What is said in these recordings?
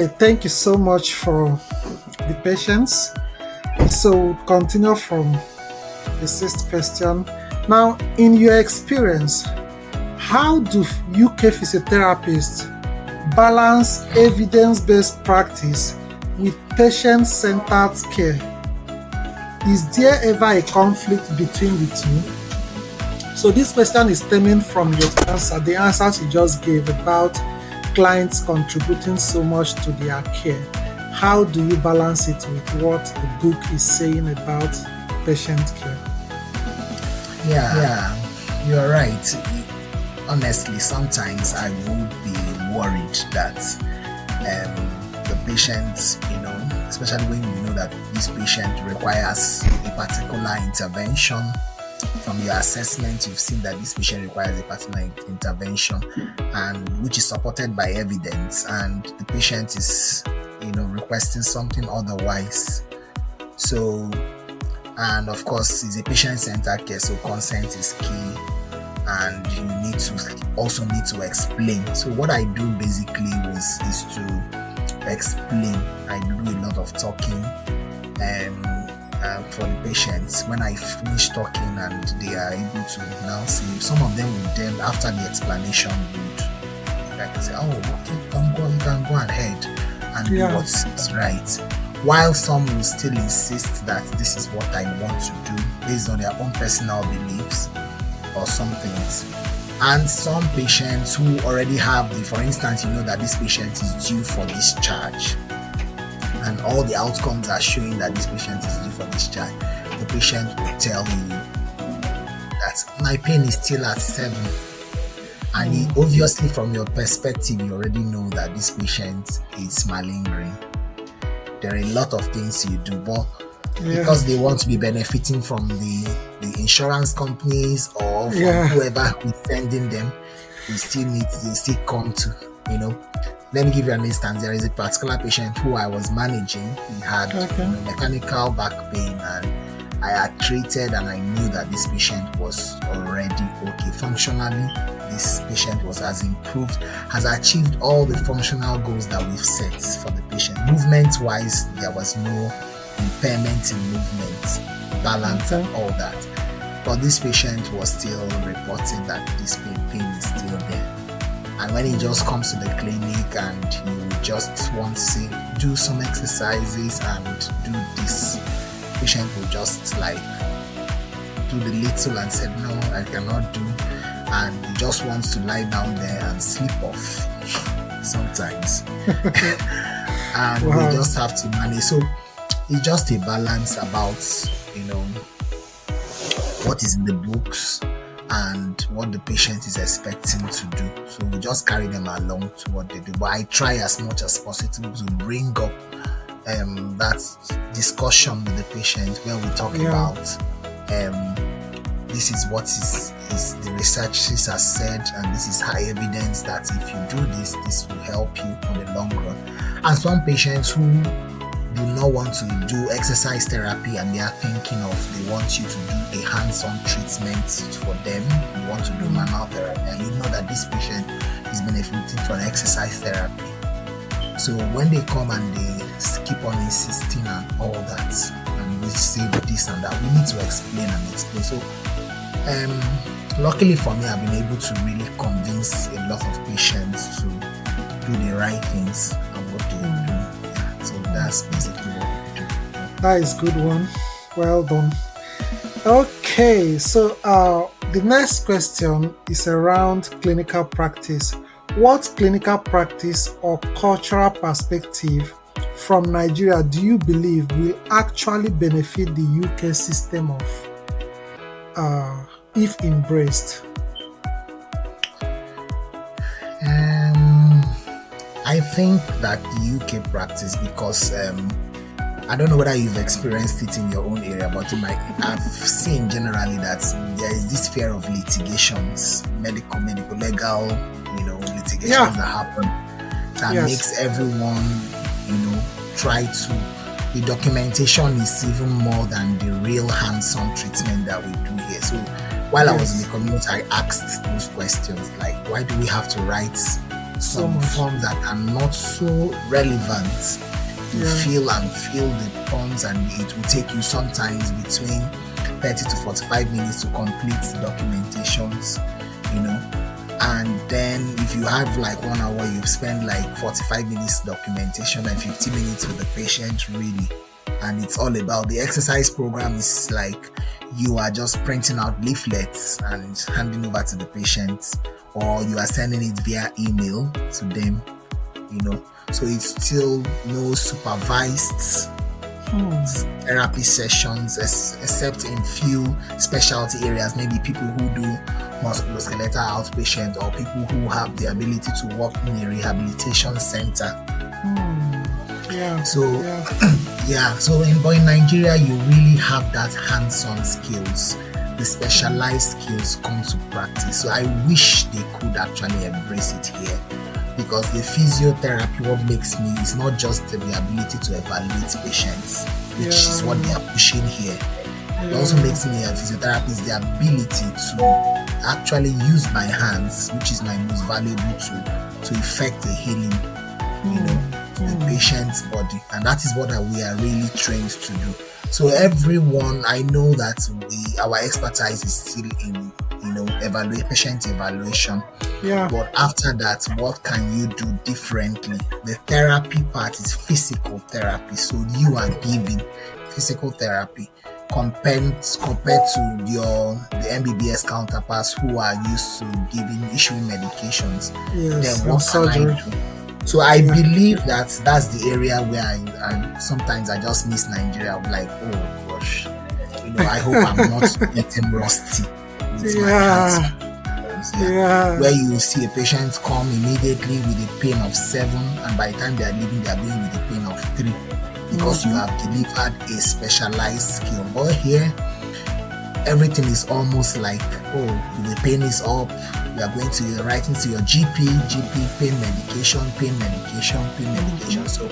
Okay, thank you so much for the patience. So, continue from the sixth question. Now, in your experience, how do UK physiotherapists balance evidence-based practice with patient-centered care? Is there ever a conflict between the two? So this question is stemming from your answer, the answers you just gave about clients contributing so much to their care. How do you balance it with what the book is saying about patient care? Yeah, you're right. Honestly, sometimes I would be worried that the patient, especially when you know that this patient requires a particular intervention. From your assessment, you've seen that this patient requires a particular intervention, and which is supported by evidence, and the patient is, requesting something otherwise. So, and of course, it's a patient-centered care, so consent is key, and you also need to explain. So what I do basically is to explain. I do a lot of talking for the patients. When I finish talking and they are able to now see, some of them would then, after the explanation, would like say, "Oh, okay, you can go ahead and do what's right." While some will still insist that this is what I want to do based on their own personal beliefs or some things. And some patients who already have for instance, that this patient is due for discharge, and all the outcomes are showing that this patient is due for discharge. The patient will tell you that my pain is still at 7. And obviously from your perspective, you already know that this patient is malingering. There are a lot of things you do, but because they want to be benefiting from the insurance companies or from whoever is sending them, they still come to, Let me give you an instance. There is a particular patient who I was managing. He had mechanical back pain, and I had treated, and I knew that this patient was already okay. Functionally, this patient has improved, has achieved all the functional goals that we've set for the patient. Movement-wise, there was no impairment in movement, balance, and all that. But this patient was still reporting that this pain is still there. And when he just comes to the clinic and you just want to say, do some exercises and do this, patient will just do the little and said, no, I cannot do. And he just wants to lie down there and sleep off sometimes. And we just have to manage. So it's just a balance about, what is in the books and what the patient is expecting to do. So we just carry them along to what they do. But I try as much as possible to bring up that discussion with the patient where we talk about this is what is the researchers has said, and this is high evidence that if you do this will help you on the long run. And some patients who do not want to do exercise therapy and they are thinking they want you to do a hands-on treatment for them, you want to do manual therapy, and you know that this patient is benefiting from exercise therapy. So when they come and they keep on insisting and all that, and we say this and that, we need to explain. So luckily for me, I've been able to really convince a lot of patients to do the right things and what they do. So that's basically what we do. That is a good one. Well done. Okay, so the next question is around clinical practice. What clinical practice or cultural perspective from Nigeria do you believe will actually benefit the UK system if embraced? I think that the UK practice, because I don't know whether you've experienced it in your own area, but I've seen generally that there is this fear of litigations, medical, legal, litigations that happen, that makes everyone, try to. The documentation is even more than the real hands-on treatment that we do here. So while I was in the community, I asked those questions like, why do we have to write So some much. forms that are not so relevant. You Yeah. feel the forms, and it will take you sometimes between 30 to 45 minutes to complete documentations, you know. And then if you have like 1 hour, you spend like 45 minutes documentation and 50 minutes with the patient, really. And it's all about the exercise program is like you are just printing out leaflets and handing over to the patients, or you are sending it via email to them, you know. So it's still no supervised Hmm. therapy sessions, except in few specialty areas, maybe people who do musculoskeletal outpatient, or people who have the ability to work in a rehabilitation center. Hmm. Yeah. So Yeah. yeah, so but in Nigeria, you really have that hands-on skills. The specialized skills come to practice. So I wish they could actually embrace it here, because the physiotherapy, what makes me is not just the ability to evaluate patients, which is what they Yeah. are pushing here. It also Yeah. makes me a physiotherapist the ability to actually use my hands, which is my most valuable tool, to effect a healing, you know, to the patient's body. And that is what we are really trained to do. So everyone, I know that our expertise is still in, patient evaluation. Yeah. But after that, what can you do differently? The therapy part is physical therapy. So you are giving physical therapy compared to the MBBS counterparts who are used to issuing medications. Yes. Then And what can I surgery. do? So I Yeah. believe that's the area where I sometimes I just miss Nigeria. I'm like, oh gosh, I hope I'm not getting rusty with my hands. Yeah. Yeah. Yeah. Where you see a patient come immediately with a pain of 7, and by the time they are leaving, they are going with a pain of 3, because you have delivered a specialized skill. But here, everything is almost like, oh, the pain is up, you are going to writing to your GP, pain medication. So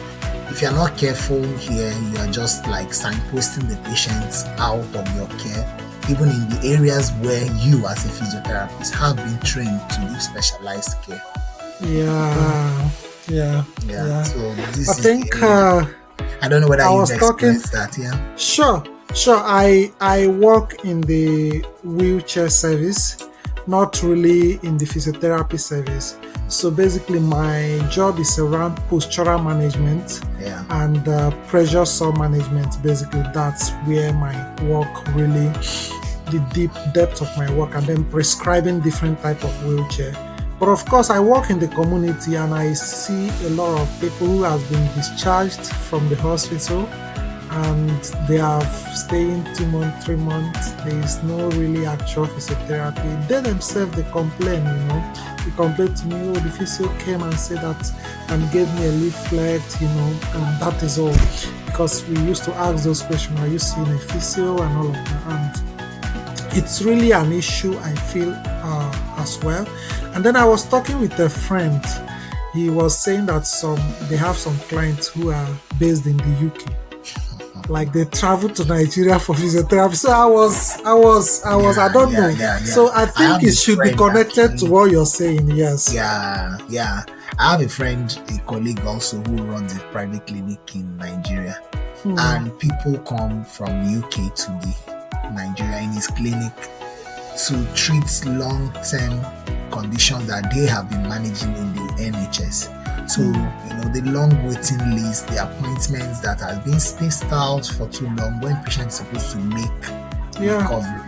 if you're not careful here, you are just like signposting the patients out of your care, even in the areas where you as a physiotherapist have been trained to give specialized care. Yeah. Yeah. Yeah. Yeah. So I this is think the area. I don't know whether I you've was talking. experienced that, yeah. Sure. Sure. I work in the wheelchair service, not really in the physiotherapy service. So basically, my job is around postural management Yeah. and pressure sore management. Basically, that's where my work really, the deep depth of my work, and then prescribing different type of wheelchair. But of course, I work in the community and I see a lot of people who have been discharged from the hospital and they have staying 2 months, 3 months. There is no really actual physiotherapy. They themselves, they complain, They complain to me, oh, the physio came and said that and gave me a leaflet, and that is all. Because we used to ask those questions, are you seeing a physio and all of that? And it's really an issue, I feel, as well. And then I was talking with a friend. He was saying that they have some clients who are based in the UK. Like they travel to Nigeria for physiotherapy. So I don't know. Yeah. So I think have it a should be friend connected to actually. what you're saying. Yes. Yeah. I have a friend, a colleague also, who runs a private clinic in Nigeria. And people come from UK to the Nigeria in his clinic to treat long-term conditions that they have been managing in the NHS. So, the long waiting list, the appointments that have been spaced out for too long when patients are supposed to make recovery.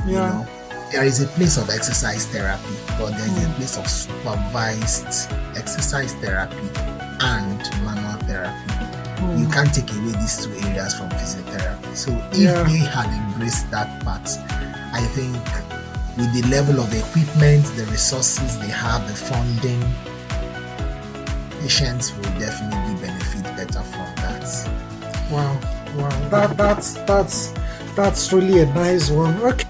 Yeah. There is a place of exercise therapy, but there is a place of supervised exercise therapy and manual therapy. You can't take away these two areas from physiotherapy. So if they had embraced that part, I think with the level of equipment, the resources they have, the funding, patients will definitely benefit better from that. Wow. That's really a nice one. Okay.